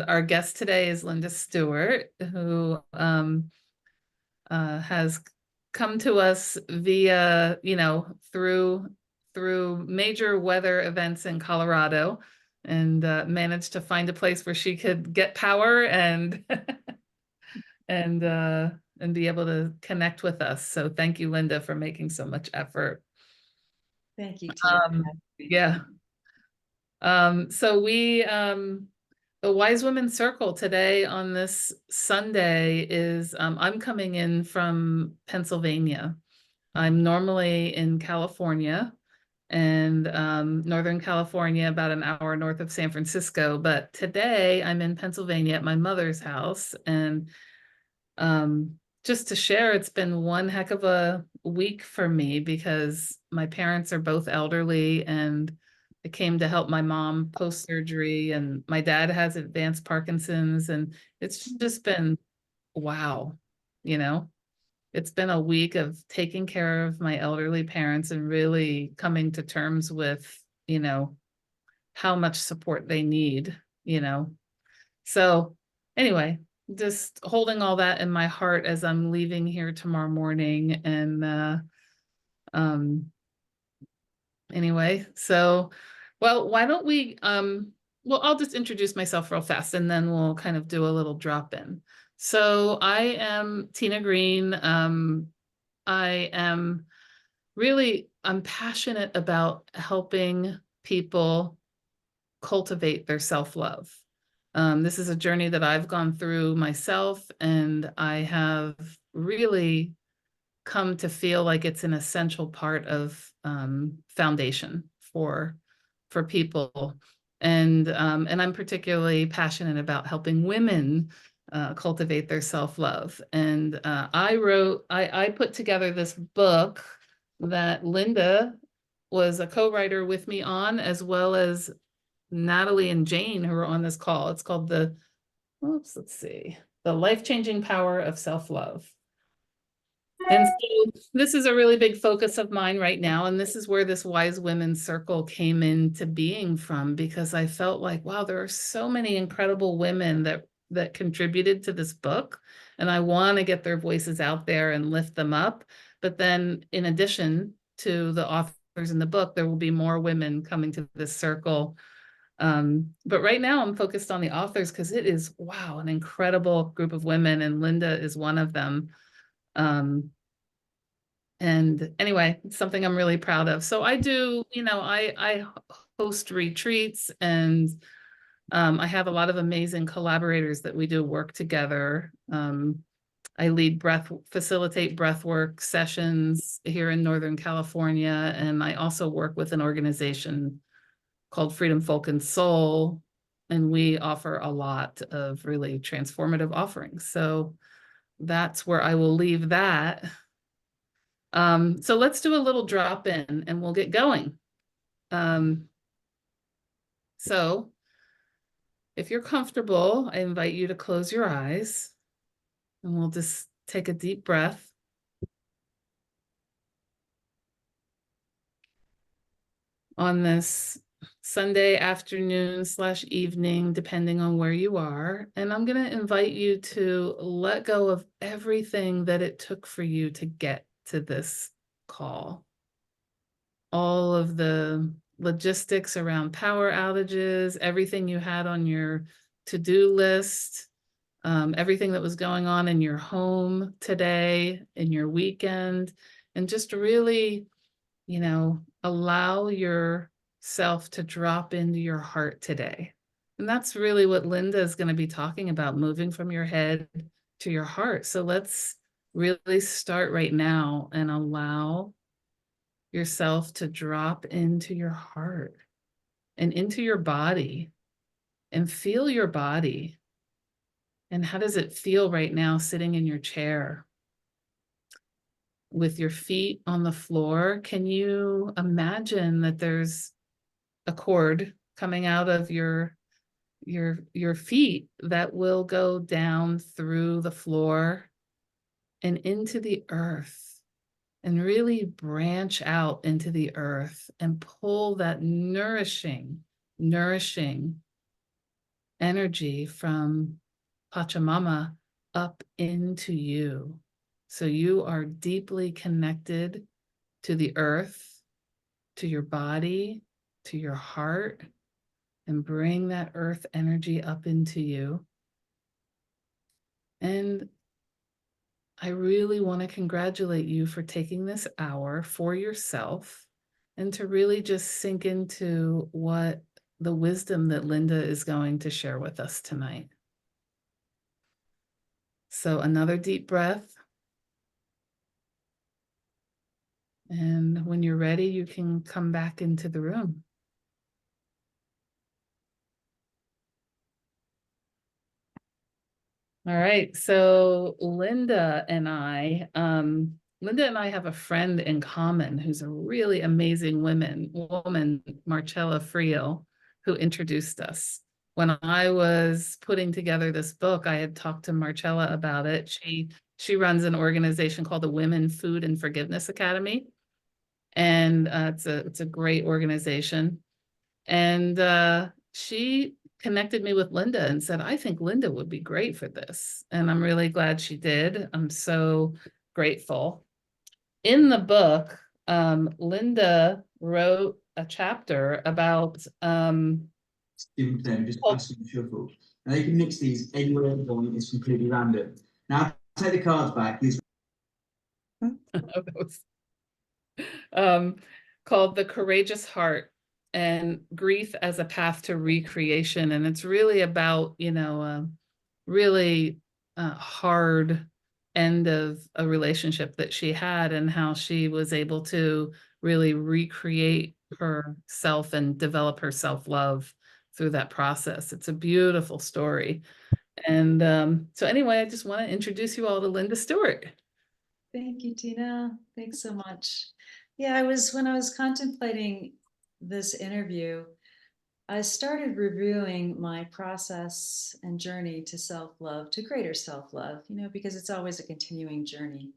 our guest today is Linda Stuart, who has come to us via, through major weather events in Colorado, and managed to find a place where she could get power and and be able to connect with us. So thank you, Linda, for making so much effort. Thank you, Tina. Yeah. So the Wise Women Circle today on this Sunday is, I'm coming in from Pennsylvania. I'm normally in California, and Northern California, about an hour north of San Francisco. But today I'm in Pennsylvania at my mother's house. And just to share, it's been one heck of a week for me because my parents are both elderly, and I came to help my mom post-surgery, and my dad has advanced Parkinson's, and it's just been, wow, you know, it's been a week of taking care of my elderly parents and really coming to terms with, how much support they need. So anyway, just holding all that in my heart as I'm leaving here tomorrow morning. And anyway, so, well, why don't we, well, I'll just introduce myself real fast and then we'll kind of do a little drop in. So I am Tina Green. I'm passionate about helping people cultivate their self-love. This is a journey that I've gone through myself, and I have really come to feel like it's an essential part of foundation for people. And I'm particularly passionate about helping women cultivate their self-love. And I put together this book that Linda was a co-writer with me on, as well as Natalie and Jane, who are on this call. It's called The Life-Changing Power of Self-Love. And so this is a really big focus of mine right now. And this is where this Wise Women's Circle came into being from, because I felt like, wow, there are so many incredible women that contributed to this book. And I want to get their voices out there and lift them up. But then in addition to the authors in the book, there will be more women coming to this circle. But right now I'm focused on the authors because it is, wow, an incredible group of women, and Linda is one of them. And anyway, it's something I'm really proud of. So I do, I host retreats, and I have a lot of amazing collaborators that we do work together. I facilitate breathwork sessions here in Northern California, and I also work with an organization called Freedom, Folk, and Soul, and we offer a lot of really transformative offerings. So that's where I will leave that. So let's do a little drop in and we'll get going. So if you're comfortable, I invite you to close your eyes, and we'll just take a deep breath. On this Sunday afternoon/evening, depending on where you are. And I'm going to invite you to let go of everything that it took for you to get to this call. All of the logistics around power outages, everything you had on your to-do list, everything that was going on in your home today, in your weekend, and just really, allow yourself to drop into your heart today. And that's really what Linda is going to be talking about, moving from your head to your heart. So let's really start right now and allow yourself to drop into your heart and into your body, and feel your body. And how does it feel right now sitting in your chair with your feet on the floor? Can you imagine that there's a cord coming out of your feet that will go down through the floor and into the earth, and really branch out into the earth and pull that nourishing energy from Pachamama up into you. So you are deeply connected to the earth, to your body, to your heart, and bring that earth energy up into you. And I really want to congratulate you for taking this hour for yourself and to really just sink into what the wisdom that Linda is going to share with us tonight. So another deep breath. And when you're ready, you can come back into the room. All right, so Linda and I have a friend in common who's a really amazing woman, Marcella Friel, who introduced us. When I was putting together this book, I had talked to Marcella about it. She runs an organization called the Women Food and Forgiveness Academy, and it's a great organization. And she connected me with Linda and said, I think Linda would be great for this. And I'm really glad she did. I'm so grateful. In the book, Linda wrote a chapter about Just pass them shuffle. Now you can mix these anywhere you want, it's completely random. Now take the cards back. um, called The Courageous Heart and Grief as a Path to Recreation. And it's really about, really hard end of a relationship that she had and how she was able to really recreate herself and develop her self-love through that process. It's a beautiful story. And so anyway, I just want to introduce you all to Linda Stuart. Thank you, Tina. Thanks so much. Yeah, when I was contemplating this interview, I started reviewing my process and journey to self-love, to greater self-love, because it's always a continuing journey.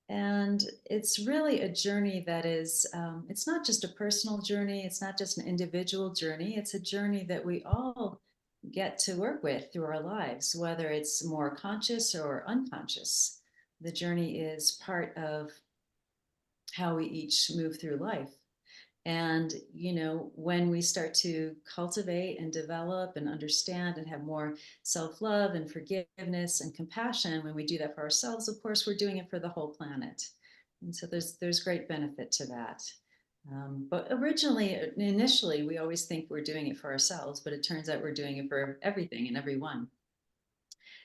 And it's really a journey that is, it's not just a personal journey. It's not just an individual journey. It's a journey that we all get to work with through our lives, whether it's more conscious or unconscious. The journey is part of how we each move through life. And, when we start to cultivate and develop and understand and have more self-love and forgiveness and compassion, when we do that for ourselves, of course, we're doing it for the whole planet. And so there's great benefit to that. But initially, we always think we're doing it for ourselves, but it turns out we're doing it for everything and everyone.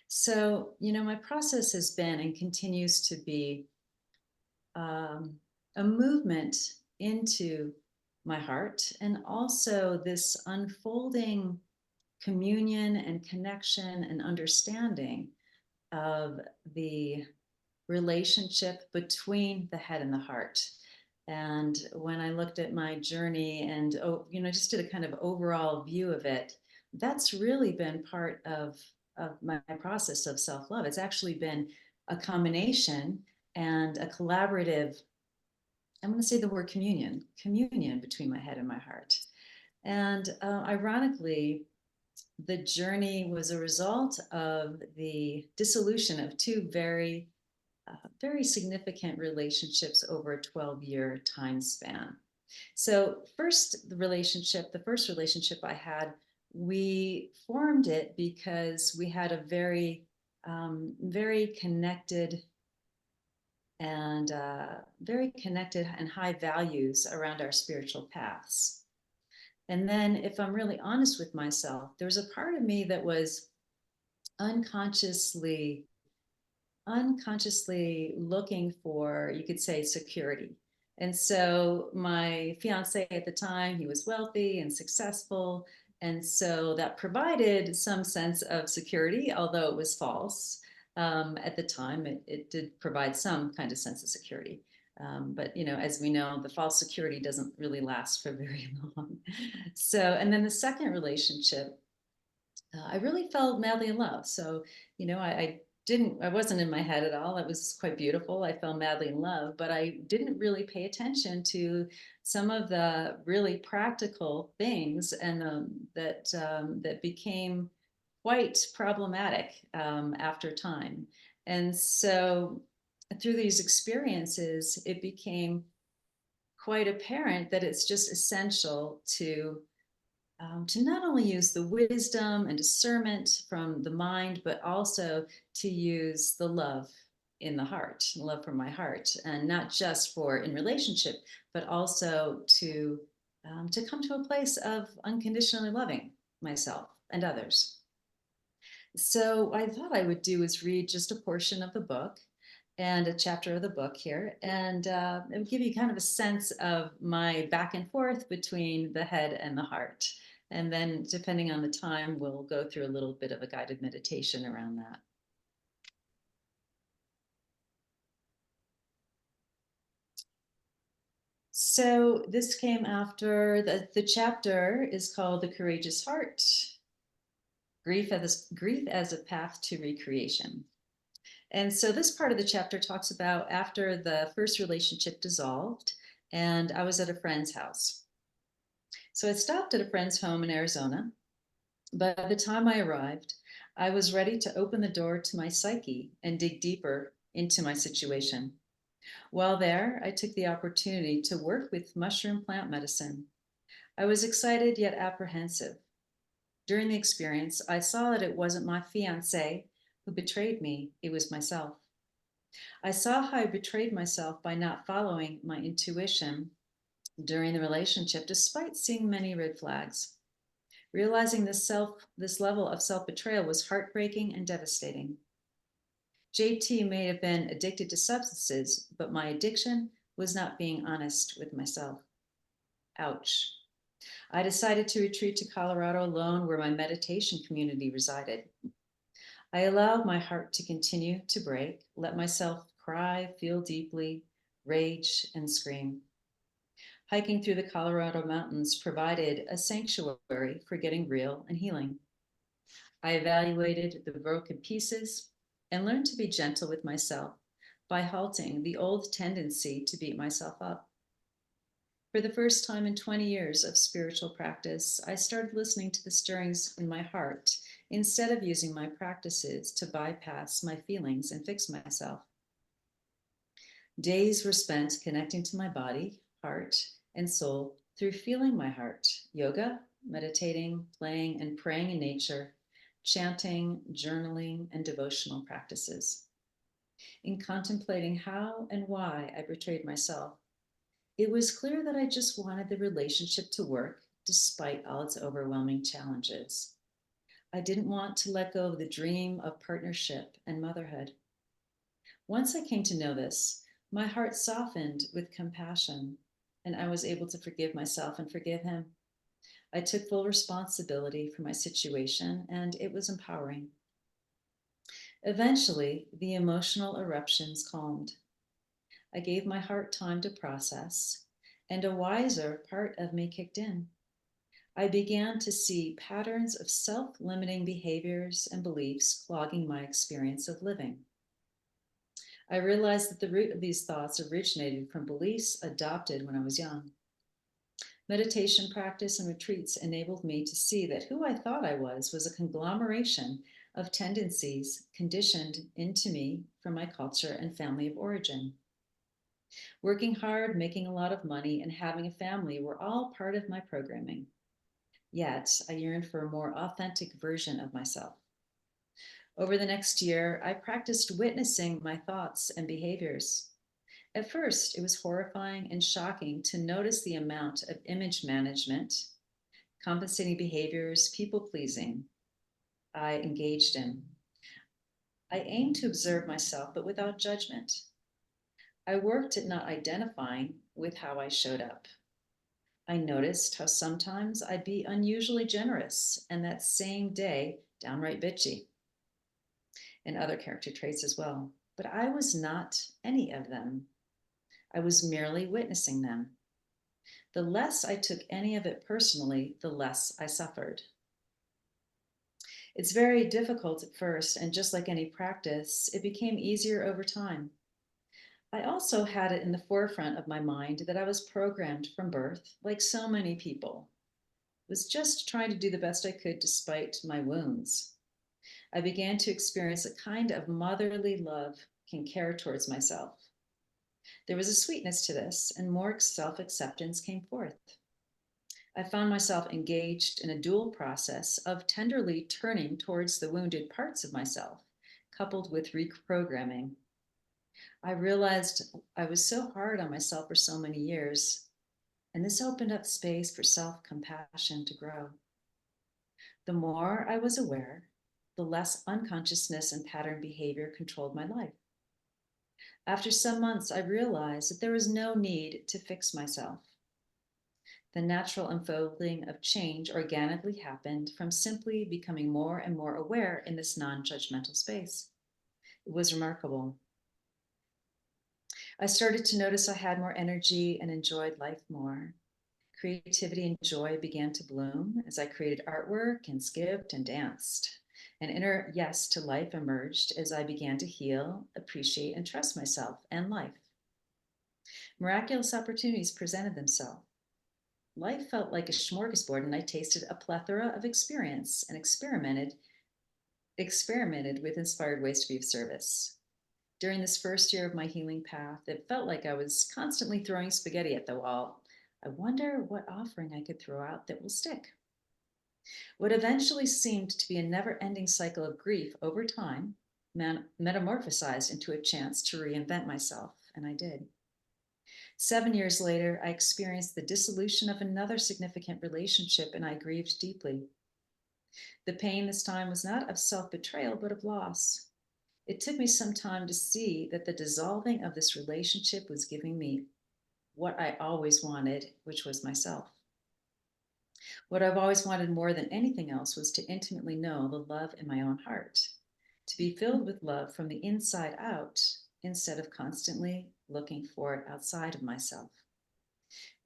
So, my process has been and continues to be a movement into my heart, and also this unfolding communion and connection and understanding of the relationship between the head and the heart. And when I looked at my journey and just did a kind of overall view of it, that's really been part of my process of self-love. It's actually been a combination and a collaborative, I'm going to say the word communion between my head and my heart. And ironically, the journey was a result of the dissolution of two very, very significant relationships over a 12-year time span. So the first relationship I had, we formed it because we had a very, very connected and very connected and high values around our spiritual paths. And then, if I'm really honest with myself, there was a part of me that was unconsciously looking for, you could say, security. And so my fiance at the time, he was wealthy and successful. And so that provided some sense of security, although it was false. At the time, it did provide some kind of sense of security. But as we know, the false security doesn't really last for very long. So, and then the second relationship, I really fell madly in love. So, I I wasn't in my head at all. It was quite beautiful. I fell madly in love, but I didn't really pay attention to some of the really practical things and that became quite problematic after time. And so through these experiences, it became quite apparent that it's just essential to not only use the wisdom and discernment from the mind, but also to use the love in the heart, love from my heart, and not just for in relationship, but also to come to a place of unconditionally loving myself and others. So I thought I would do is read just a portion of the book and a chapter of the book here, and it would give you kind of a sense of my back and forth between the head and the heart. And then, depending on the time, we'll go through a little bit of a guided meditation around that. So this came after the chapter is called The Courageous Heart, Grief as a Path to Recreation. And so this part of the chapter talks about after the first relationship dissolved, and I was at a friend's house. So I stopped at a friend's home in Arizona. But by the time I arrived, I was ready to open the door to my psyche and dig deeper into my situation. While there, I took the opportunity to work with mushroom plant medicine. I was excited yet apprehensive. During the experience, I saw that it wasn't my fiancé who betrayed me, it was myself. I saw how I betrayed myself by not following my intuition during the relationship, despite seeing many red flags. Realizing this level of self-betrayal was heartbreaking and devastating. JT may have been addicted to substances, but my addiction was not being honest with myself. Ouch. I decided to retreat to Colorado alone, where my meditation community resided. I allowed my heart to continue to break, let myself cry, feel deeply, rage, and scream. Hiking through the Colorado mountains provided a sanctuary for getting real and healing. I evaluated the broken pieces and learned to be gentle with myself by halting the old tendency to beat myself up. For the first time in 20 years of spiritual practice, I started listening to the stirrings in my heart instead of using my practices to bypass my feelings and fix myself. Days were spent connecting to my body, heart, and soul through feeling my heart, yoga, meditating, playing, and praying in nature, chanting, journaling, and devotional practices. In contemplating how and why I betrayed myself, it was clear that I just wanted the relationship to work despite all its overwhelming challenges. I didn't want to let go of the dream of partnership and motherhood. Once I came to know this, my heart softened with compassion, and I was able to forgive myself and forgive him. I took full responsibility for my situation, and it was empowering. Eventually, the emotional eruptions calmed. I gave my heart time to process, and a wiser part of me kicked in. I began to see patterns of self-limiting behaviors and beliefs clogging my experience of living. I realized that the root of these thoughts originated from beliefs adopted when I was young. Meditation practice and retreats enabled me to see that who I thought I was a conglomeration of tendencies conditioned into me from my culture and family of origin. Working hard, making a lot of money, and having a family were all part of my programming. Yet, I yearned for a more authentic version of myself. Over the next year, I practiced witnessing my thoughts and behaviors. At first, it was horrifying and shocking to notice the amount of image management, compensating behaviors, people-pleasing I engaged in. I aimed to observe myself, but without judgment. I worked at not identifying with how I showed up. I noticed how sometimes I'd be unusually generous, and that same day, downright bitchy, and other character traits as well. But I was not any of them. I was merely witnessing them. The less I took any of it personally, the less I suffered. It's very difficult at first, and just like any practice, it became easier over time. I also had it in the forefront of my mind that I was programmed from birth, like so many people. Was just trying to do the best I could despite my wounds. I began to experience a kind of motherly love and care towards myself. There was a sweetness to this, and more self acceptance came forth. I found myself engaged in a dual process of tenderly turning towards the wounded parts of myself, coupled with reprogramming. I realized I was so hard on myself for so many years, and this opened up space for self compassion to grow. The more I was aware, the less unconsciousness and pattern behavior controlled my life. After some months, I realized that there was no need to fix myself. The natural unfolding of change organically happened from simply becoming more and more aware in this non judgmental space. It was remarkable. I started to notice I had more energy and enjoyed life more. Creativity and joy began to bloom as I created artwork and skipped and danced. An inner yes to life emerged as I began to heal, appreciate, and trust myself and life. Miraculous opportunities presented themselves. Life felt like a smorgasbord, and I tasted a plethora of experience and experimented with inspired ways to be of service. During this first year of my healing path, it felt like I was constantly throwing spaghetti at the wall. I wonder what offering I could throw out that will stick. What eventually seemed to be a never ending cycle of grief over time metamorphosized into a chance to reinvent myself, and I did. 7 years later, I experienced the dissolution of another significant relationship, and I grieved deeply. The pain this time was not of self betrayal, but of loss. It took me some time to see that the dissolving of this relationship was giving me what I always wanted, which was myself. What I've always wanted more than anything else was to intimately know the love in my own heart, to be filled with love from the inside out instead of constantly looking for it outside of myself.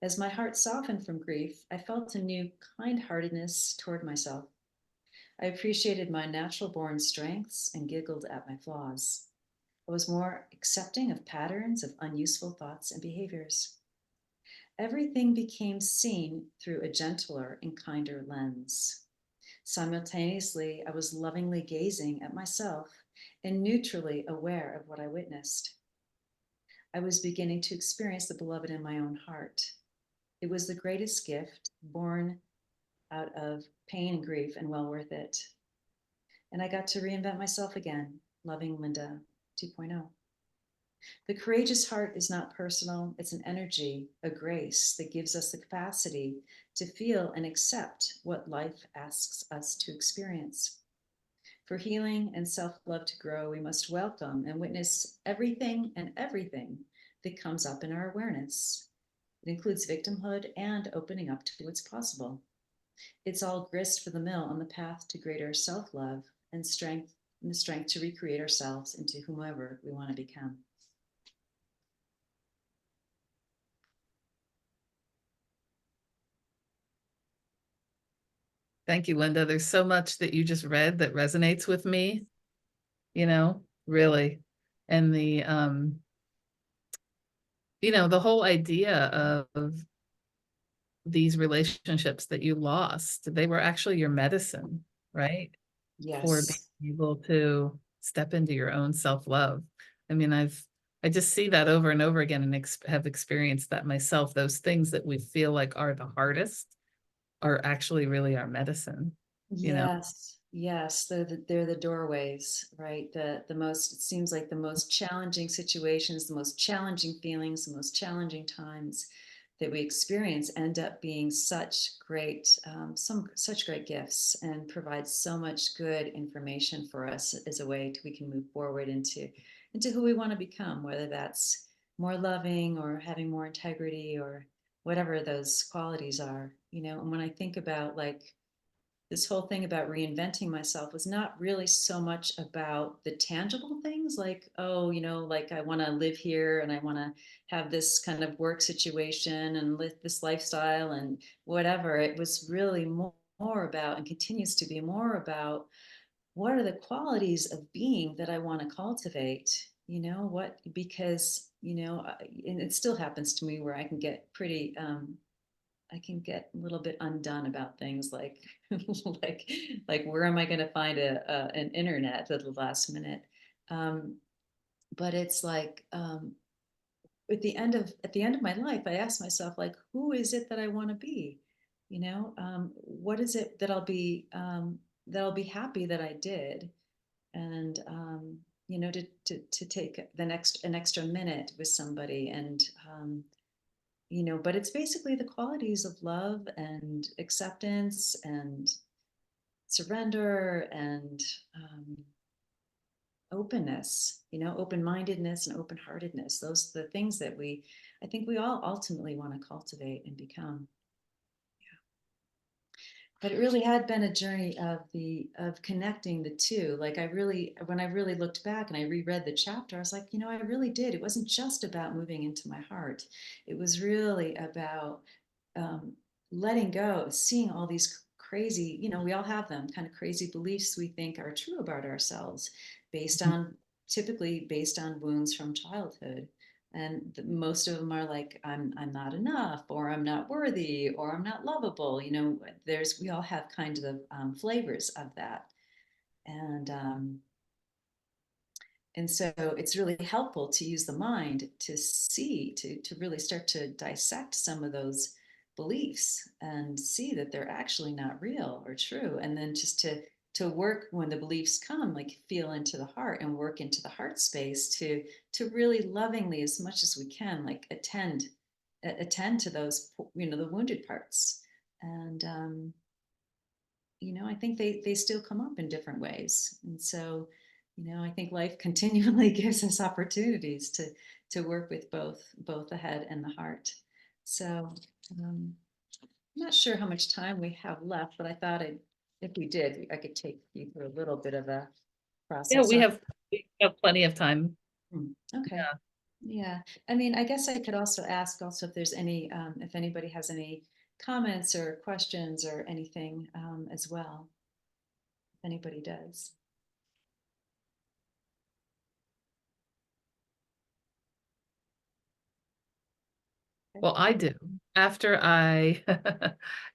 As my heart softened from grief, I felt a new kind heartedness toward myself. I appreciated my natural born strengths and giggled at my flaws. I was more accepting of patterns of unuseful thoughts and behaviors. Everything became seen through a gentler and kinder lens. Simultaneously, I was lovingly gazing at myself and neutrally aware of what I witnessed. I was beginning to experience the beloved in my own heart. It was the greatest gift born out of pain and grief, and well worth it. And I got to reinvent myself again, loving Linda 2.0. The courageous heart is not personal, it's an energy, a grace that gives us the capacity to feel and accept what life asks us to experience. For healing and self love to grow, we must welcome and witness everything and everything that comes up in our awareness. It includes victimhood and opening up to what's possible. It's all grist for the mill on the path to greater self love and strength, and the strength to recreate ourselves into whomever we want to become. Thank you, Linda. There's so much that you just read that resonates with me, really. And the whole idea of these relationships that you lost, they were actually your medicine, right? For Yes. being able to step into your own self-love. I mean, I just see that over and over again, and have experienced that myself. Those things that we feel like are the hardest are actually really our medicine. Yes, yes, they're the doorways, right? The most, it seems like the most challenging situations, the most challenging feelings, the most challenging times that we experience end up being such great, such great gifts, and provide so much good information for us as a way we can move forward into who we want to become, whether that's more loving or having more integrity or whatever those qualities are, And when I think about like this whole thing about reinventing myself was not really so much about the tangible things like, oh, like I want to live here and I want to have this kind of work situation and live this lifestyle and whatever. It was really more about, and continues to be more about what are the qualities of being that I want to cultivate? You know, what, because, you know, and it still happens to me where I can get pretty, I can get a little bit undone about things like, like, like where am I going to find an internet at the last minute? Um, but it's like, at the end of my life, I ask myself, like, who is it that I want to be? You know, what is it that I'll be happy that I did? And you know, to take an extra minute with somebody, and you know, but it's basically the qualities of love and acceptance and surrender and openness, you know, open-mindedness and open-heartedness. Those are the things that I think we all ultimately want to cultivate and become. But it really had been a journey of connecting the two. Like, when I really looked back and I reread the chapter, I was like, you know, I really did. It wasn't just about moving into my heart. It was really about um, letting go, seeing all these crazy, you know, we all have them, kind of crazy beliefs we think are true about ourselves, based on typically based on wounds from childhood. And most of them are like, I'm not enough, or I'm not worthy, or I'm not lovable. You know, we all have kind of flavors of that. And and so it's really helpful to use the mind to see, to really start to dissect some of those beliefs and see that they're actually not real or true. And then just to work when the beliefs come, like feel into the heart and work into the heart space to really lovingly, as much as we can, like attend to those, you know, the wounded parts. And you know, I think they still come up in different ways. And so, you know, I think life continually gives us opportunities to work with both the head and the heart. So I'm not sure how much time we have left, but I thought if we did, I could take you through a little bit of a Yeah, process. we have plenty of time. Okay. Yeah. Yeah. I mean, I guess I could also ask also if there's any, if anybody has any comments or questions or anything as well, if anybody does. Well, I do. After I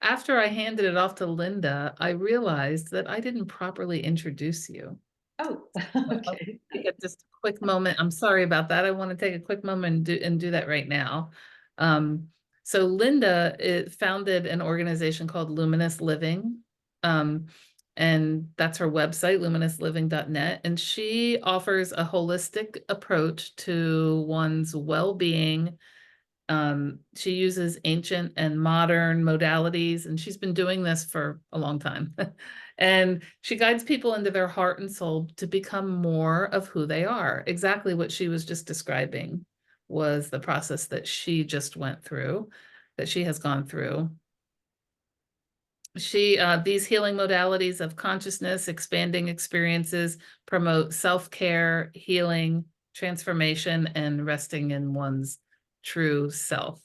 after I handed it off to Linda, I realized that I didn't properly introduce you. Oh, I'll okay. take just a quick moment. I'm sorry about that. I want to take a quick moment and do that right now. Um, so Linda founded an organization called Luminous Living. Um, and that's her website, luminousliving.net. And she offers a holistic approach to one's well-being. She uses ancient and modern modalities, and she's been doing this for a long time. And she guides people into their heart and soul to become more of who they are. Exactly what she was just describing was the process that she just went through, that she has gone through. These healing modalities of consciousness, expanding experiences, promote self-care, healing, transformation, and resting in one's true self.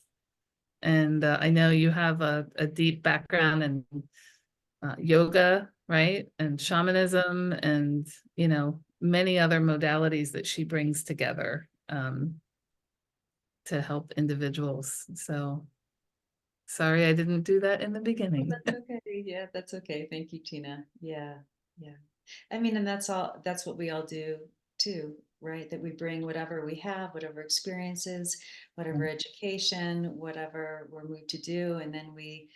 And I know you have a deep background in yoga, right? And shamanism and, you know, many other modalities that she brings together to help individuals. So sorry I didn't do that in the beginning. That's okay. Yeah, that's okay. Thank you, Tina. Yeah, yeah. I mean, and that's what we all do too, right? That we bring whatever we have, whatever experiences, whatever education, whatever we're moved to do, and then we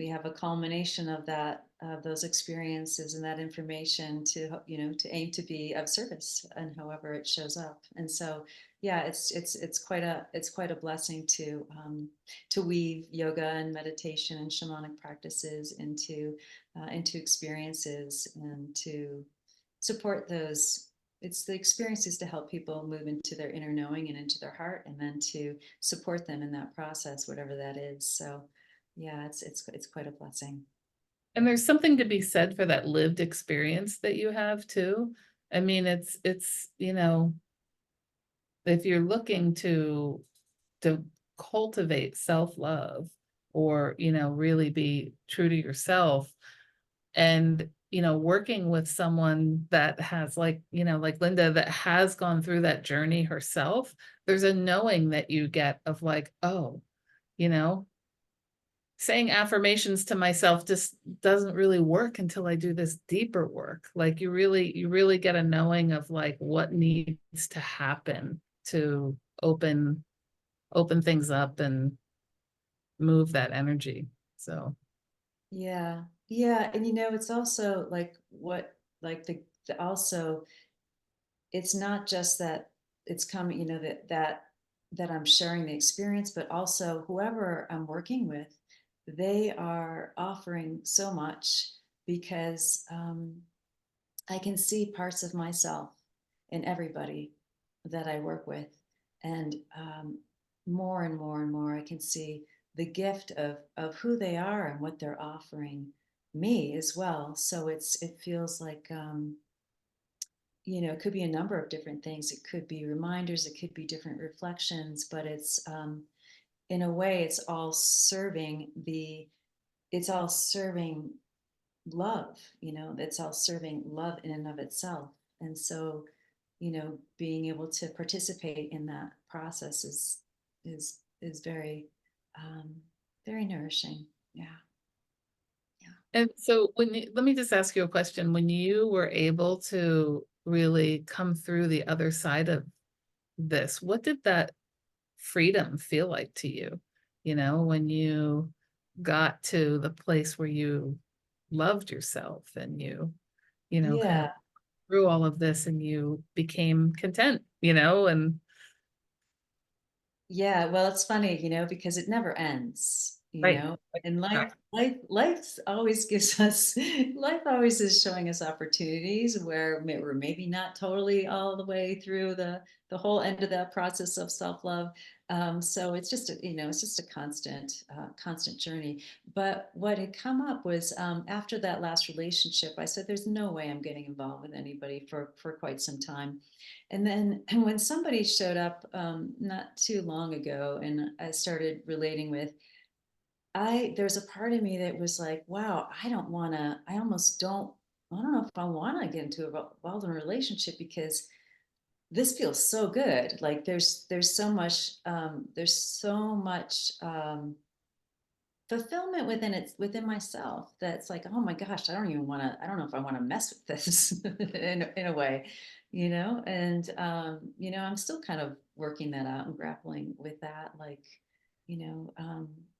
have a culmination of that, of those experiences and that information to, you know, to aim to be of service and however it shows up. And so, yeah, it's quite a blessing to weave yoga and meditation and shamanic practices into experiences and to support those. It's the experiences to help people move into their inner knowing and into their heart, and then to support them in that process, whatever that is. So yeah, it's quite a blessing. And there's something to be said for that lived experience that you have too. I mean, it's, you know, if you're looking to cultivate self-love or, you know, really be true to yourself, and you know, working with someone that has like, you know, like Linda, that has gone through that journey herself, there's a knowing that you get of like, oh, you know, saying affirmations to myself just doesn't really work until I do this deeper work. Like you really get a knowing of like what needs to happen to open things up and move that energy. So Yeah. Yeah. And it's also like like also, it's not just that it's coming, that I'm sharing the experience, but also whoever I'm working with, they are offering so much because I can see parts of myself in everybody that I work with. And more and more and more, I can see the gift of who they are and what they're offering me as well. So it feels like, it could be a number of different things. It could be reminders, it could be different reflections, but it's, in a way, it's all serving love, that's all serving love in and of itself. And so, being able to participate in that process is very, um, very nourishing. Yeah. Yeah. and so let me just ask you a question. When you were able to really come through the other side of this, what did that freedom feel like to you? You know, when you got to the place where you loved yourself and you know, kind of Yeah. through all of this and you became content, you know, and Yeah, well, it's funny, because it never ends, right. and Right. life always gives us, life always is showing us opportunities where we're maybe not totally all the way through the whole end of that process of self-love. So it's just a constant journey. But what had come up was, after that last relationship, I said, there's no way I'm getting involved with anybody for quite some time. And then when somebody showed up, not too long ago, and I started relating with, there's a part of me that was like, wow, I don't want to, I almost don't, I don't know if I want to get involved in a relationship because this feels so good. Like there's so much fulfillment within myself that's like, oh my gosh, I don't know if I want to mess with this in a way, and I'm still kind of working that out and grappling with that, like,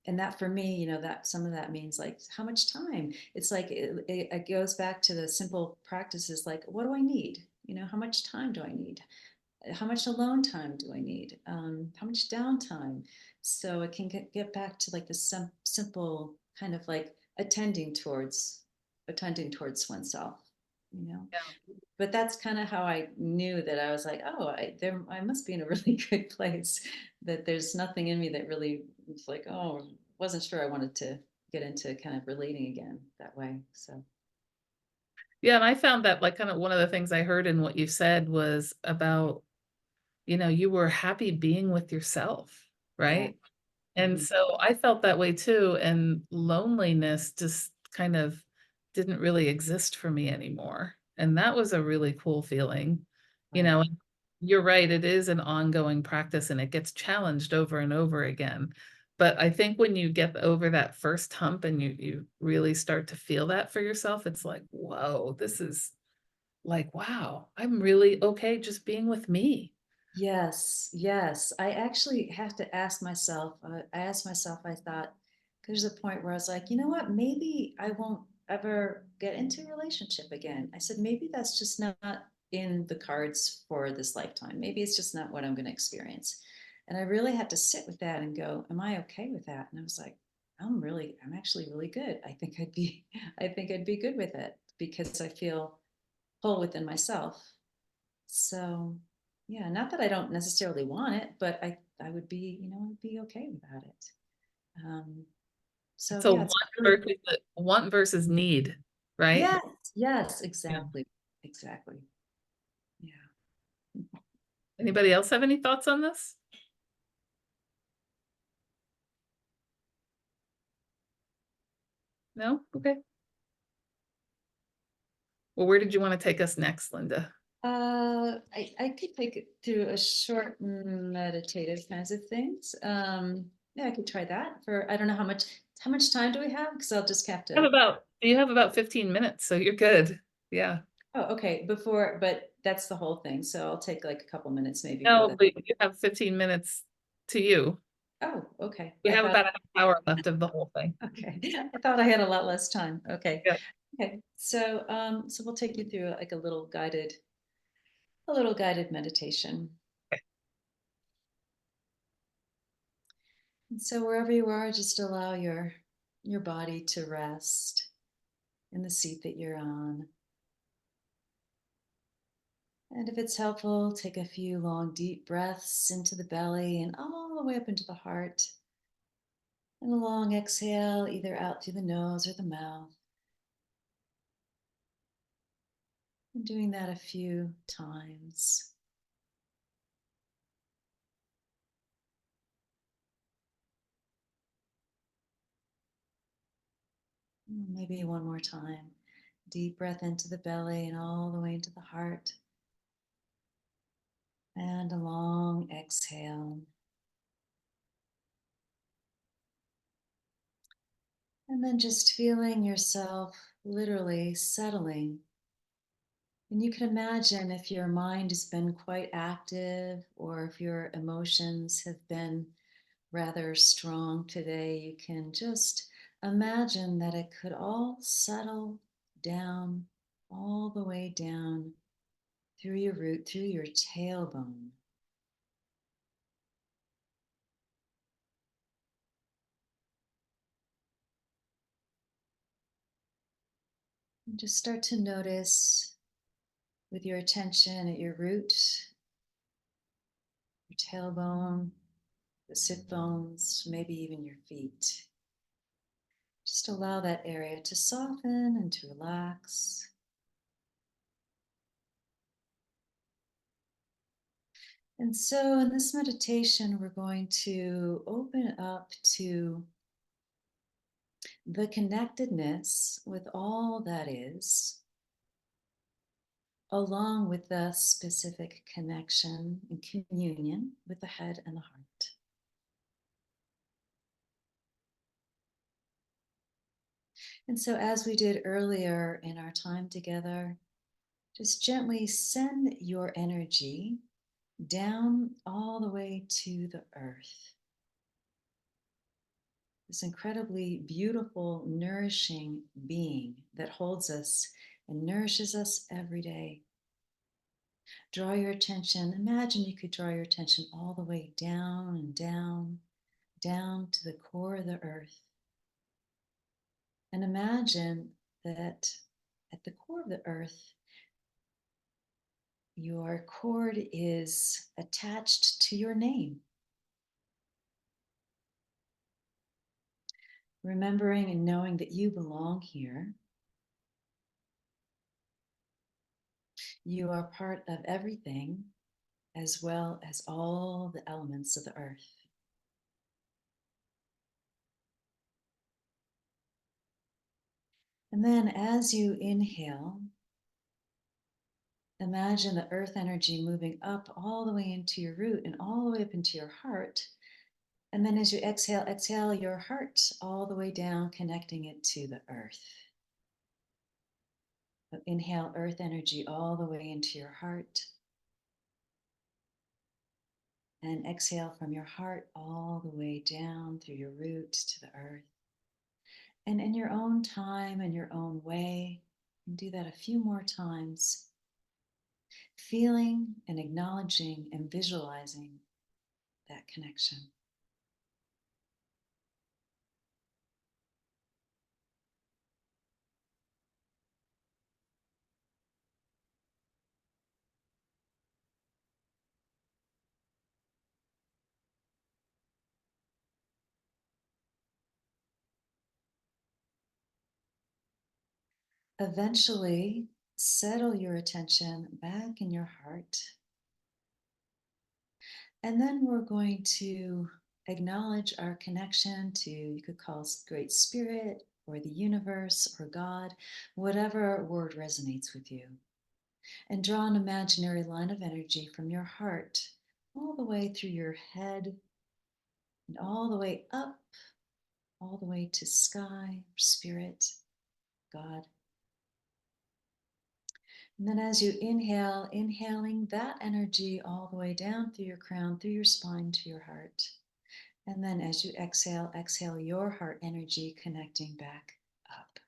and that for me, that some of that means like how much time. It's like it goes back to the simple practices, like what do I need, how much time do I need, how much alone time do I need? How much downtime? So it can get back to like the simple kind of like attending towards oneself, you know. Yeah. But that's kind of how I knew that I was like, oh, I must be in a really good place. That there's nothing in me that really was like, oh, wasn't sure I wanted to get into kind of relating again that way. So Yeah, and I found that like kind of one of the things I heard in what you said was about, you know, you were happy being with yourself, yeah. right? And Mhm. so I felt that way too. And loneliness just kind of didn't really exist for me anymore. And that was a really cool feeling. You know, Right. and you're right, it is an ongoing practice and it gets challenged over and over again. But I think when you get over that first hump and you really start to feel that for yourself, it's like, whoa, this is like, wow, I'm really okay just being with me. Yes, yes. I actually have to ask myself. I asked myself, I thought, there's a point where I was like, you know what? Maybe I won't ever get into a relationship again. I said, maybe that's just not in the cards for this lifetime. Maybe it's just not what I'm going to experience. And I really had to sit with that and go, am I okay with that? And I was like, I'm actually really good. I think I'd be good with it because I feel whole within myself. So, yeah, not that I don't necessarily want it, but I would be, I'd be okay without it. Um, so It's a yeah, it's really, want versus need, right? yes, yes, Yeah. exactly, exactly. Yeah. Anybody else have any thoughts on this? No? Okay. Well, where did you want to take us next, Linda? I could take it through a short meditative kinds of things. Yeah, I could try that for, I don't know how much time do we have? Because I'll just have to. You have about 15 minutes, so you're good. Yeah. Oh, okay, but that's the whole thing. So I'll take like a couple minutes maybe for No, that. but you have 15 minutes to you. Oh, okay. We I have thought, about a half hour left of the whole thing. okay. I thought I had a lot less time. Okay. Yeah. Okay. So we'll take you through like a little guided meditation. And so wherever you are, just allow your body to rest in the seat that you're on. And if it's helpful, take a few long, deep breaths into the belly and all the way up into the heart. And a long exhale, either out through the nose or the mouth. And doing that a few times. Maybe one more time. Deep breath into the belly and all the way into the heart. And a long exhale. And then just feeling yourself literally settling. And you can imagine if your mind has been quite active or if your emotions have been rather strong today, you can just imagine that it could all settle down, all the way down through your root, through your tailbone. And just start to notice with your attention at your root, your tailbone, the sit bones, maybe even your feet. Just allow that area to soften and to relax. And so in this meditation, we're going to open up to the connectedness with all that is, along with the specific connection and communion with the head and the heart. And so, as we did earlier in our time together, just gently send your energy down all the way to the earth. This incredibly beautiful, nourishing being that holds us and nourishes us every day. Draw your attention, imagine you could draw your attention all the way down and down, down to the core of the earth. And imagine that at the core of the earth, your cord is attached to your name. Remembering and knowing that you belong here. You are part of everything, as well as all the elements of the earth. And then as you inhale, imagine the earth energy moving up all the way into your root and all the way up into your heart. And then as you exhale, exhale your heart all the way down, connecting it to the earth. So inhale earth energy all the way into your heart. And exhale from your heart all the way down through your root to the earth. And in your own time and your own way, and do that a few more times, feeling and acknowledging and visualizing that connection. Eventually, settle your attention back in your heart. And then we're going to acknowledge our connection to, you could call Great Spirit or the universe or God, whatever word resonates with you. And draw an imaginary line of energy from your heart all the way through your head and all the way up, all the way to sky, spirit, God. And then as you inhale, inhaling that energy all the way down through your crown, through your spine to your heart. And then as you exhale, exhale your heart energy connecting back up.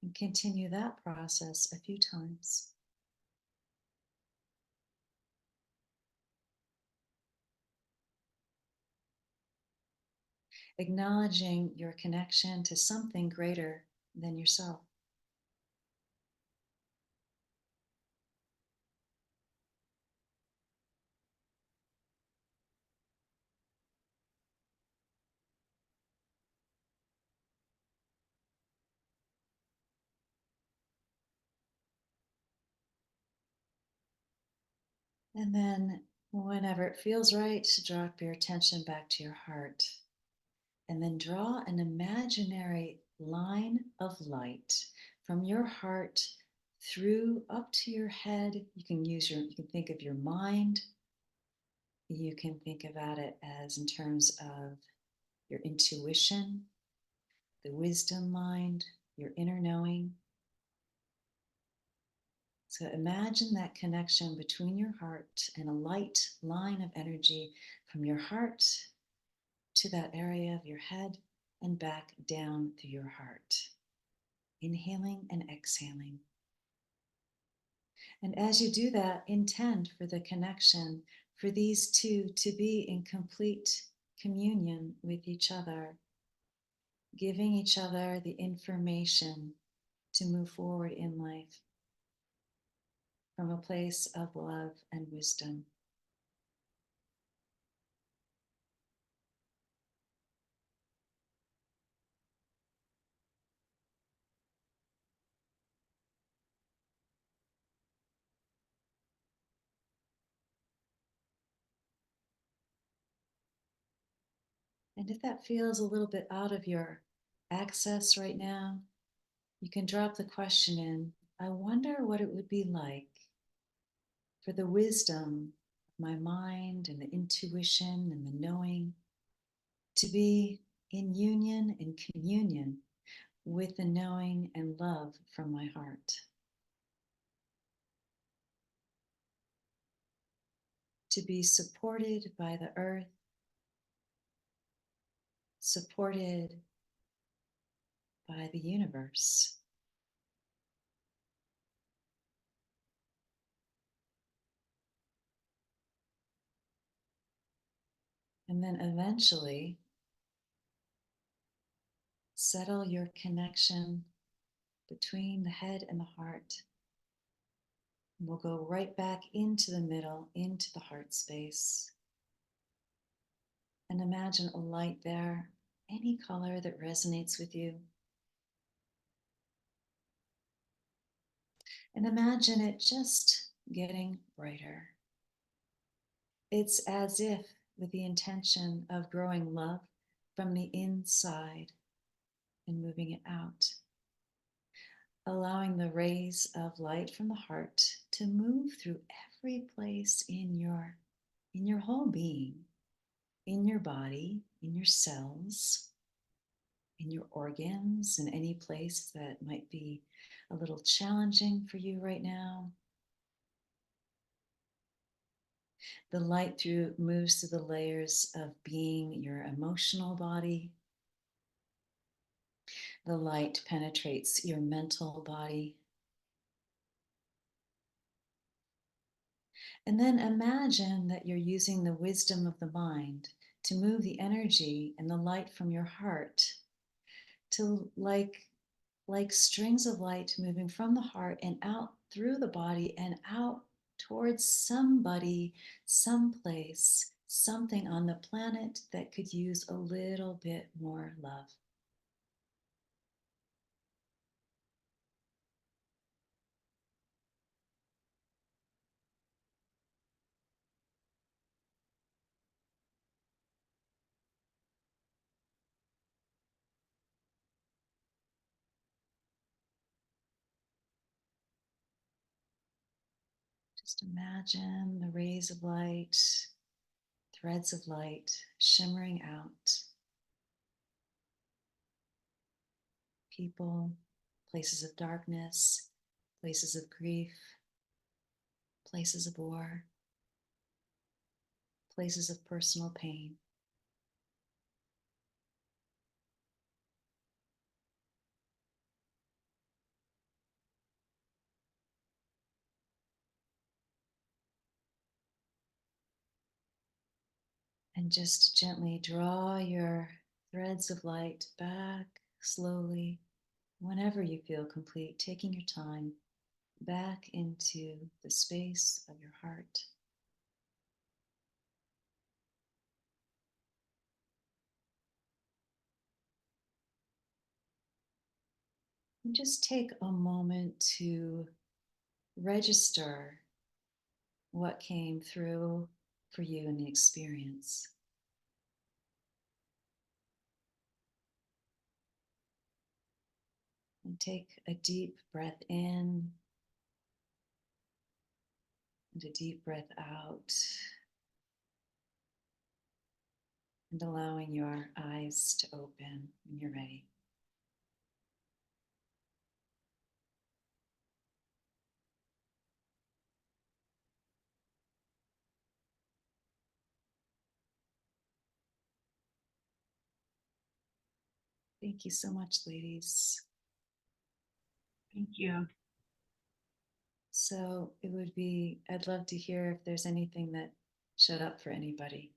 And continue that process a few times. Acknowledging your connection to something greater than yourself. And then, whenever it feels right, drop your attention back to your heart. And then draw an imaginary line of light from your heart through up to your head. You can think of your mind. You can think about it as in terms of your intuition, the wisdom mind, your inner knowing. So imagine that connection between your heart and a light line of energy from your heart to that area of your head and back down through your heart. Inhaling and exhaling. And as you do that, intend for the connection for these two to be in complete communion with each other, giving each other the information to move forward in life from a place of love and wisdom. And if that feels a little bit out of your access right now, you can drop the question in, I wonder what it would be like for the wisdom of my mind and the intuition and the knowing to be in union and communion with the knowing and love from my heart. To be supported by the earth, supported by the universe. And then eventually, settle your connection between the head and the heart. And we'll go right back into the middle, into the heart space. And imagine a light there, any color that resonates with you. And imagine it just getting brighter. It's as if with the intention of growing love from the inside and moving it out. Allowing the rays of light from the heart to move through every place in your whole being, in your body, in your cells, in your organs, in any place that might be a little challenging for you right now. The light moves through the layers of being, your emotional body. The light penetrates your mental body. And then imagine that you're using the wisdom of the mind to move the energy and the light from your heart to like strings of light moving from the heart and out through the body and out towards somebody, someplace, something on the planet that could use a little bit more love. Just imagine the rays of light, threads of light shimmering out. People, places of darkness, places of grief, places of war, places of personal pain. And just gently draw your threads of light back slowly, whenever you feel complete, taking your time back into the space of your heart. And just take a moment to register what came through for you in the experience. And take a deep breath in and a deep breath out. And allowing your eyes to open when you're ready. Thank you so much, ladies. Thank you. So I'd love to hear if there's anything that showed up for anybody.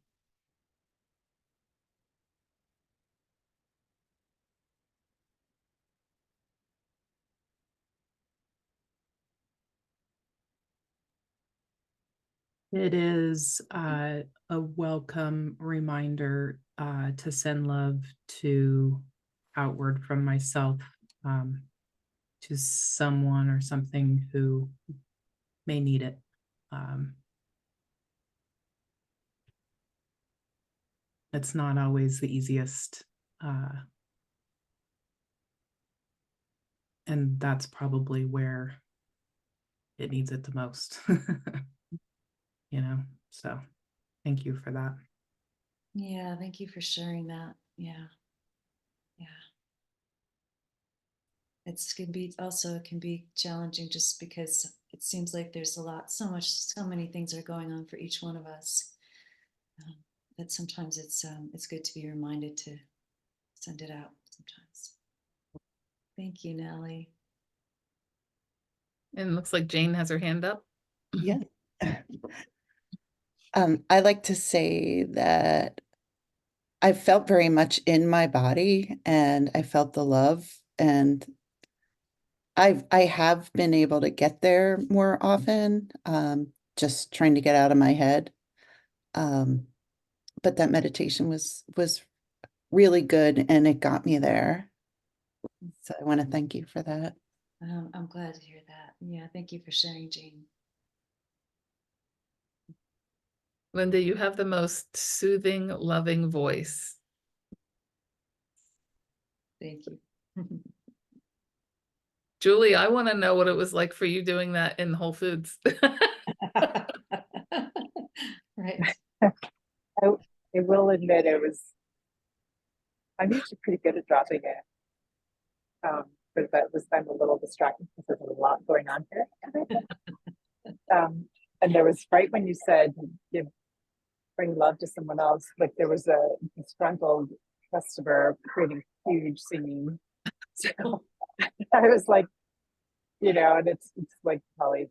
It is a welcome reminder to send love to outward from myself to someone or something who may need it. It's not always the easiest. And that's probably where it needs it the most. So thank you for that. Yeah, thank you for sharing that. Yeah. It can be challenging just because it seems like there's so many things are going on for each one of us. That sometimes it's good to be reminded to send it out sometimes. Thank you, Nellie. And it looks like Jane has her hand up. Yeah. I like to say that I felt very much in my body and I felt the love, and I have been able to get there more often, just trying to get out of my head. But that meditation was really good and it got me there. So I want to thank you for that. I'm glad to hear that. Yeah, thank you for sharing, Jane. Linda, you have the most soothing, loving voice. Thank you. Julie, I want to know what it was like for you doing that in Whole Foods. Right. I will admit I'm usually pretty good at dropping it. But that was, I'm a little distracted because there's a lot going on here. And there was right when you said bring love to someone else, like there was a disgruntled customer creating huge singing. So I was like, and it's like probably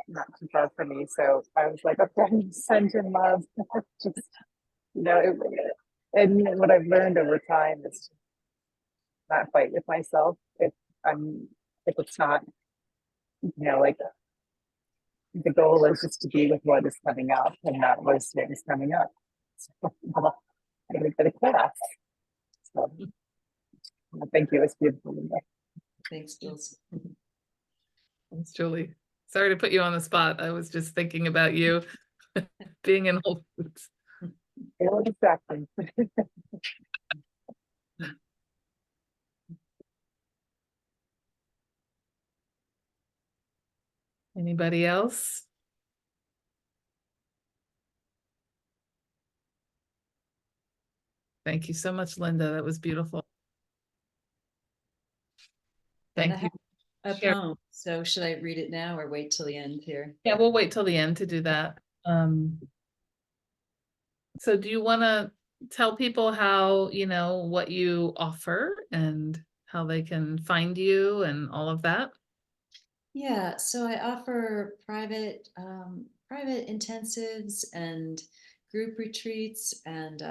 not too far from me. So I was like, okay, send him love. Just and what I've learned over time is to not fight with myself if it's not, like the goal is just to be with what is coming up, and that was what is coming up. So I'm gonna get a class. So thank you. It's beautiful. Thanks, Jules. Thanks, Julie. Sorry to put you on the spot. I was just thinking about you being in Whole Foods. A little distracting. Anybody else? Thank you so much, Linda. That was beautiful. And I Thank you. have a Share. poem. So should I read it now or wait till the end here? Yeah, we'll wait till the end to do that. So do you want to tell people how, what you offer and how they can find you and all of that? Yeah, so I offer private intensives and group retreats and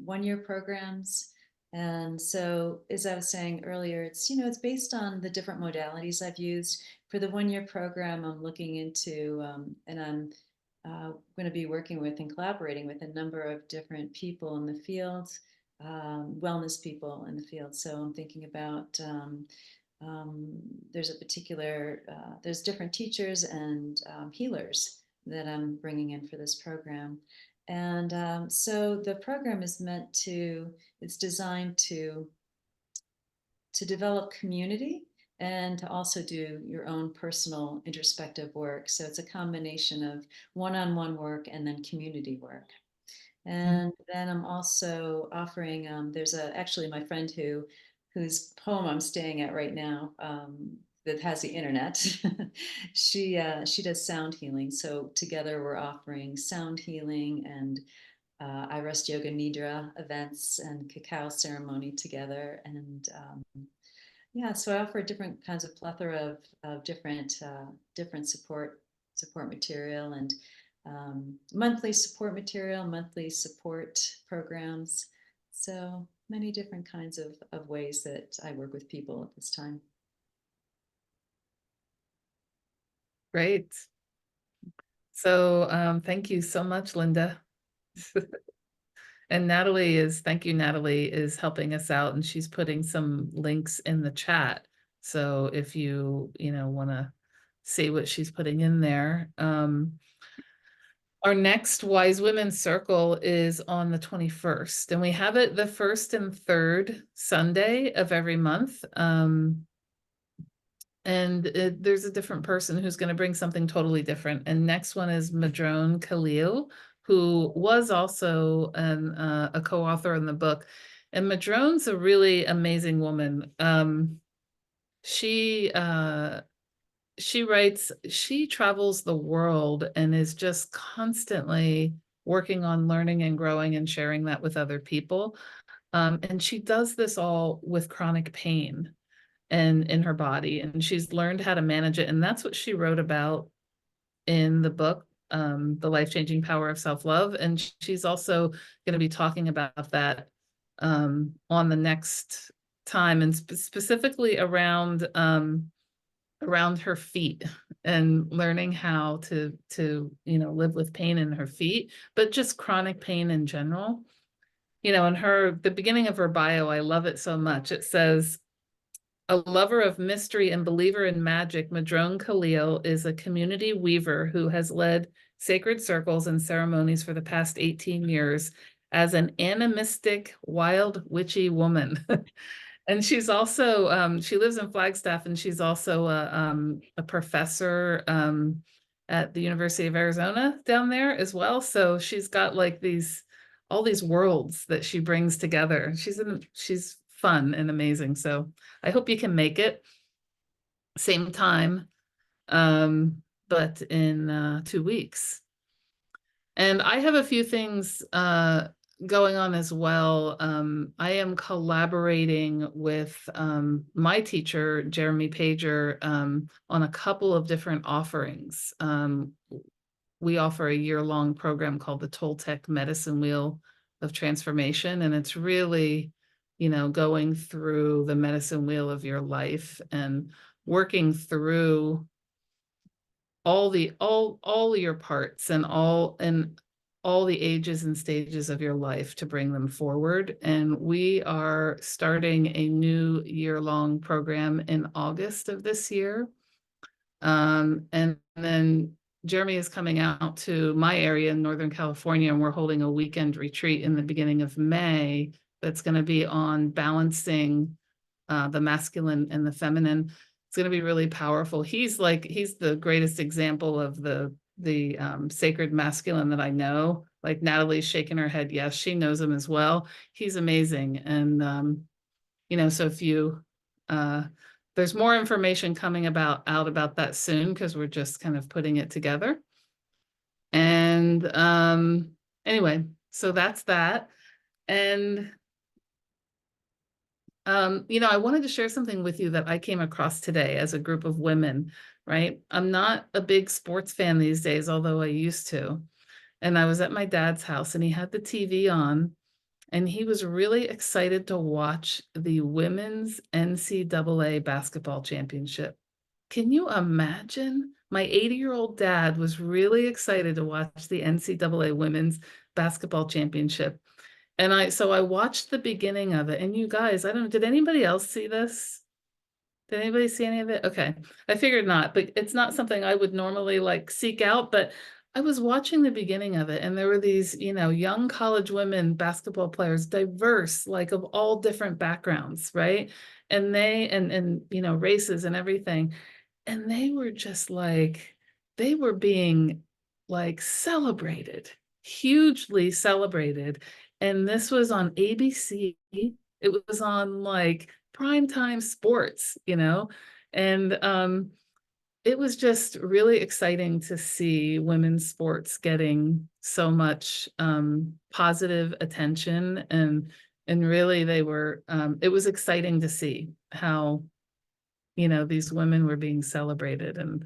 1-year programs. And so, as I was saying earlier, it's based on the different modalities I've used. For the 1-year program, I'm looking into, and I'm going to be working with and collaborating with a number of different people in the field, wellness people in the field. So I'm thinking about there's different teachers and healers that I'm bringing in for this program. And so the program it's designed to develop community and to also do your own personal introspective work. So it's a combination of one-on-one work and then community work. And then I'm also offering, actually my friend whose home I'm staying at right now, that has the internet. She does sound healing. So together we're offering sound healing and I rest yoga nidra events and cacao ceremony together. And yeah, so I offer different kinds of plethora of different support material and monthly support material, monthly support programs. So many different kinds of ways that I work with people at this time. Great. So thank you so much, Linda. And thank you, Natalie is helping us out and she's putting some links in the chat. So if you want to see what she's putting in there. Our next Wise Women Circle is on the 21st, and we have it the first and third Sunday of every month. There's a different person who's going to bring something totally different. And next one is Madrone Khalil, who was also a co-author in the book. And Madrone's a really amazing woman. She travels the world and is just constantly working on learning and growing and sharing that with other people. And she does this all with chronic pain and in her body, and she's learned how to manage it. And that's what she wrote about in the book, The Life-Changing Power of Self-Love. And she's also going to be talking about that on the next time, and specifically around her feet and learning how to live with pain in her feet, but just chronic pain in general. In the beginning of her bio, I love it so much. It says, a lover of mystery and believer in magic, Madrone Khalil is a community weaver who has led sacred circles and ceremonies for the past 18 years as an animistic, wild, witchy woman. And she's also, she lives in Flagstaff, and she's also a professor at the University of Arizona down there as well. So she's got like all these worlds that she brings together. She's fun and amazing. So I hope you can make it. Same time, but in 2 weeks. And I have a few things going on as well. I am collaborating with my teacher, Jeremy Pager, on a couple of different offerings. We offer a year-long program called the Toltec Medicine Wheel of Transformation, and it's really, going through the medicine wheel of your life and working through all your parts and all the ages and stages of your life to bring them forward. And we are starting a new year-long program in August of this year. And then Jeremy is coming out to my area in Northern California, and we're holding a weekend retreat in the beginning of May that's going to be on balancing the masculine and the feminine. It's going to be really powerful. He's the greatest example of the sacred masculine that I know. Like Natalie's shaking her head. Yes, she knows him as well. He's amazing. And, you know, so if you, there's more information coming out about that soon, because we're just kind of putting it together. And anyway, so that's that. And you know, I wanted to share something with you that I came across today as a group of women, right? I'm not a big sports fan these days, although I used to. And I was at my dad's house and he had the TV on and he was really excited to watch the women's NCAA basketball championship. Can you imagine? My 80-year-old dad was really excited to watch the NCAA women's basketball championship. And so I watched the beginning of it. And you guys, I don't know, did anybody else see this? Did anybody see any of it? Okay. I figured not, but it's not something I would normally like seek out, but I was watching the beginning of it and there were these, you know, young college women basketball players, diverse, like of all different backgrounds, right? And and you know, races and everything. And they were just like, they were being like celebrated, hugely celebrated. And this was on ABC. It was on like primetime sports, you know, and it was just really exciting to see women's sports getting so much positive attention, and really they were it was exciting to see how, you know, these women were being celebrated, and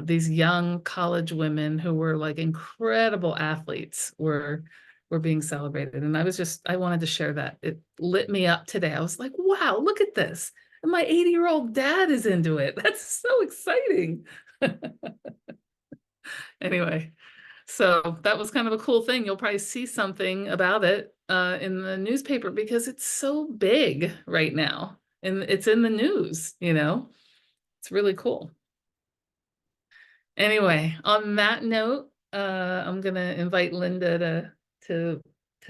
these young college women who were like incredible athletes were being celebrated. And I wanted to share that. It lit me up today. I was like, wow, look at this. And my 80-year-old dad is into it. That's so exciting. Anyway, so that was kind of a cool thing. You'll probably see something about it in the newspaper because it's so big right now. And it's in the news, you know. It's really cool. Anyway, on that note, I'm gonna invite Linda to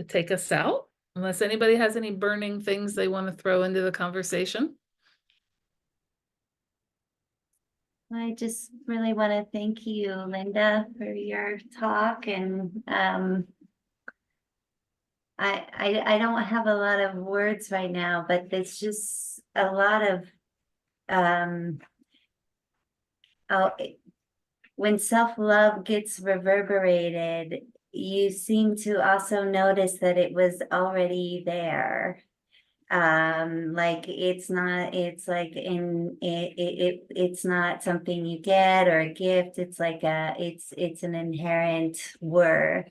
take us out, unless anybody has any burning things they want to throw into the conversation. I just really want to thank you, Linda, for your talk, and I don't have a lot of words right now, but there's just a lot of when self-love gets reverberated, you seem to also notice that it was already there. Like it's not something you get or a gift. It's like it's an inherent worth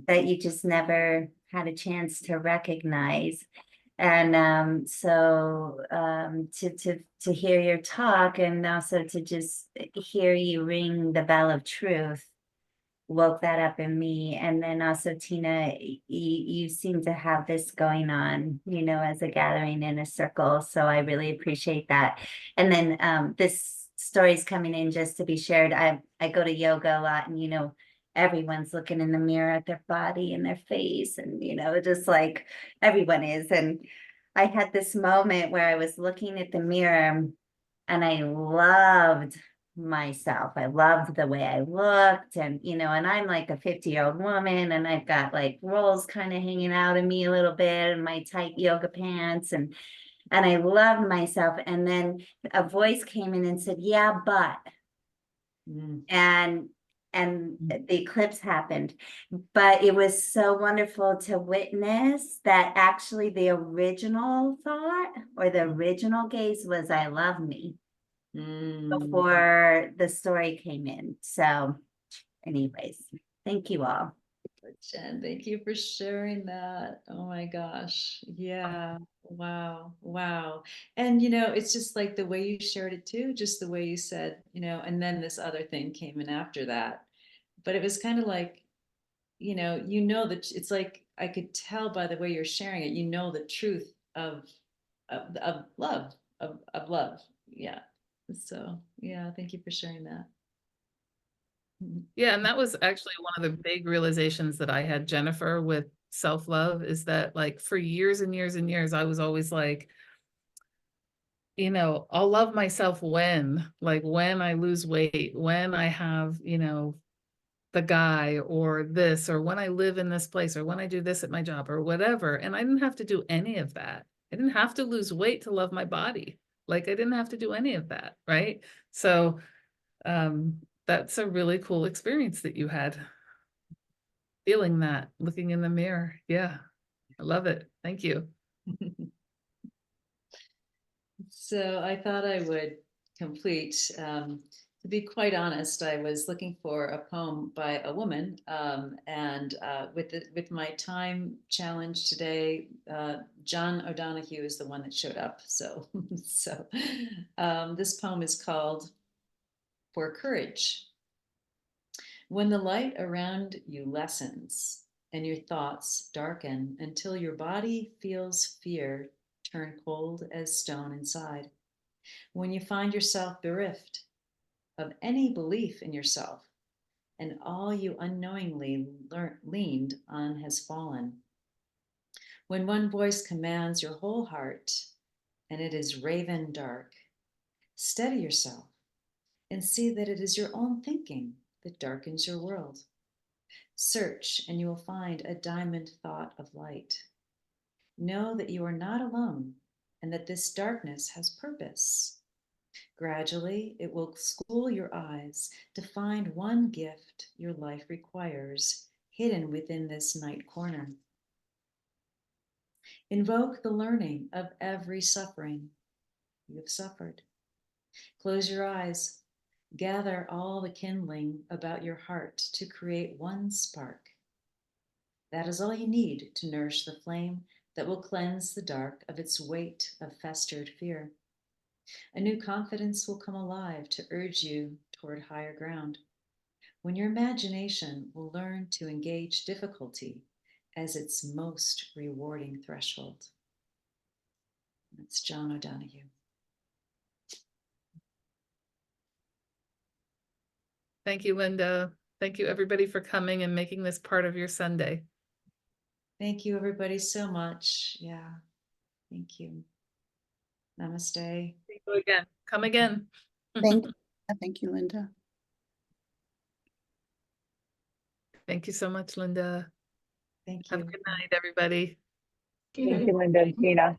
that you just never had a chance to recognize. And to hear your talk, and also to just hear you ring the bell of truth, woke that up in me. And then also, Tina, you seem to have this going on, you know, as a gathering in a circle. So I really appreciate that. And then this story's coming in just to be shared. I go to yoga a lot, and, you know, everyone's looking in the mirror at their body and their face, and, you know, just like everyone is. And I had this moment where I was looking at the mirror and I loved myself. I loved the way I looked, and, you know, and I'm like a 50-year-old woman, and I've got like rolls kind of hanging out of me a little bit, and my tight yoga pants, and I loved myself. And then a voice came in and said, yeah, but, and the eclipse happened. But it was so wonderful to witness that actually the original thought or the original gaze was, I love me, before the story came in. So anyways, thank you all. Jen, thank you for sharing that. Oh my gosh. Yeah. Wow. Wow. And, you know, it's just like the way you shared it too, just the way you said, you know, and then this other thing came in after that. But it was kind of like, you know that it's like, I could tell by the way you're sharing it, you know, the truth of love, of love. Yeah. So yeah, thank you for sharing that. Yeah, and that was actually one of the big realizations that I had, Jennifer, with self-love, is that like for years and years and years, I was always like, you know, I'll love myself when, like when I lose weight, when I have, you know, the guy or this, or when I live in this place, or when I do this at my job or whatever. And I didn't have to do any of that. I didn't have to lose weight to love my body. Like I didn't have to do any of that. Right. So that's a really cool experience that you had. Feeling that, looking in the mirror. Yeah. I love it. Thank you. So I thought I would complete. To be quite honest, I was looking for a poem by a woman, and with my time challenge today, John O'Donohue is the one that showed up. So this poem is called "For Courage." When the light around you lessens and your thoughts darken until your body feels fear turn cold as stone inside. When you find yourself bereft of any belief in yourself and all you unknowingly leaned on has fallen. When one voice commands your whole heart and it is raven dark, steady yourself and see that it is your own thinking that darkens your world. Search and you will find a diamond thought of light. Know that you are not alone and that this darkness has purpose. Gradually, it will school your eyes to find one gift your life requires hidden within this night corner. Invoke the learning of every suffering you have suffered. Close your eyes. Gather all the kindling about your heart to create one spark. That is all you need to nourish the flame that will cleanse the dark of its weight of festered fear. A new confidence will come alive to urge you toward higher ground, when your imagination will learn to engage difficulty as its most rewarding threshold. That's John O'Donohue. Thank you, Linda. Thank you, everybody, for coming and making this part of your Sunday. Thank you, everybody, so much. Yeah, thank you. Namaste. See you again. Come again. Thank you, Linda. Thank you so much, Linda. Thank Have a you. good night, everybody. Thank you, Linda and Tina.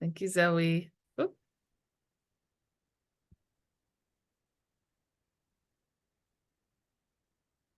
Thank you, Zoe.